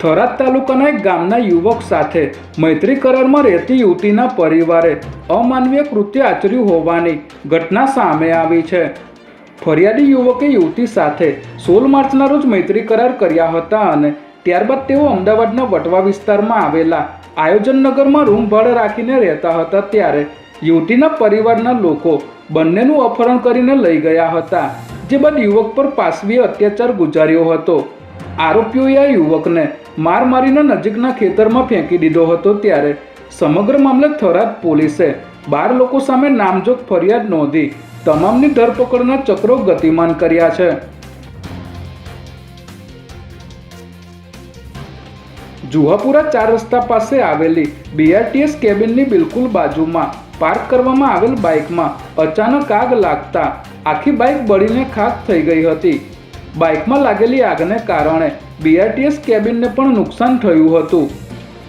થરાદ તાલુકાના એક ગામના યુવક સાથે મૈત્રી કરારમાં રહેતી યુવતીના પરિવારે અમાનવીય કૃત્ય આચર્યું હોવાની ઘટના સામે આવી છે। ફરિયાદી યુવકે યુવતી સાથે 16 માર્ચના રોજ મૈત્રી કરાર કર્યા હતા અને ત્યારબાદ તેઓ અમદાવાદના વટવા વિસ્તારમાં આવેલા આયોજનનગરમાં રૂમ ભાડે રાખીને રહેતા હતા। ત્યારે યુવતીના પરિવારના લોકો બંનેનું અપહરણ કરીને લઈ ગયા હતા, જે બાદ યુવક પર પાશવીય અત્યાચાર ગુજાર્યો હતો। આરોપીઓએ આ યુવકને માર મારીને નજીકના ખેતરમાં ફેંકી દીધો હતો। ત્યારે સમગ્ર મામલે થરાદ પોલીસે 12 લોકો સામે નામજોગ ફરિયાદ નોંધી તમામની ધરપકડના ચક્રો ગતિમાન કર્યા છે। જુહાપુરા 4 રસ્તા પાસે આવેલી BRTS કેબિનની બિલકુલ બાજુમાં પાર્ક કરવામાં આવેલ બાઇકમાં અચાનક આગ લાગતા આખી બાઇક બળીને ખાખ થઈ ગઈ હતી। બાઇકમાં લાગેલી આગને કારણે BRTS કેબિનને પણ નુકસાન થયું હતું।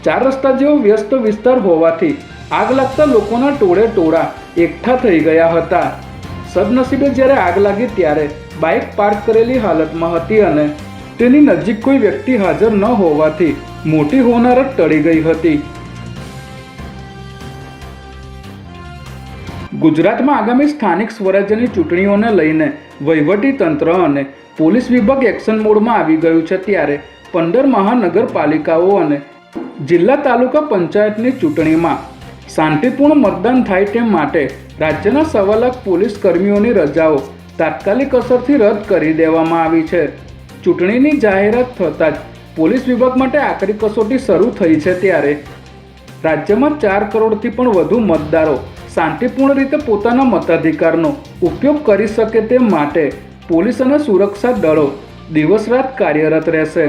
4 રસ્તા જેવો વ્યસ્ત વિસ્તાર હોવાથી આગ લાગતા લોકોના ટોળા એકઠા થઈ ગયા હતા। સદનસીબે જ્યારે આગ લાગી ત્યારે બાઇક પાર્ક કરેલી હાલતમાં હતી અને તેની નજીક કોઈ વ્યક્તિ હાજર ન હોવાથી મોટી હોનારત ટળી ગઈ હતી। ગુજરાતમાં આગામી સ્થાનિક સ્વરાજ્યની ચૂંટણીઓને લઈને વહીવટી તંત્ર અને પોલીસ વિભાગ એક્શન મોડમાં આવી ગયું છે। ત્યારે 15 મહાનગરપાલિકાઓ અને જિલ્લા તાલુકા પંચાયતની ચૂંટણીમાં શાંતિપૂર્ણ મતદાન થાય તે માટે રાજ્યના 1.25 લાખ પોલીસ કર્મીઓની રજાઓ તાત્કાલિક અસરથી રદ કરી દેવામાં આવી છે। ચૂંટણીની જાહેરાત થતાં જ પોલીસ વિભાગ માટે આકરી કસોટી શરૂ થઈ છે। ત્યારે રાજ્યમાં 4 કરોડથી પણ વધુ મતદારો શાંતિપૂર્ણ રીતે પોતાના મતાધિકારનો ઉપયોગ કરી શકે તે માટે પોલીસ અને સુરક્ષા દળો દિવસ રાત કાર્યરત રહેશે।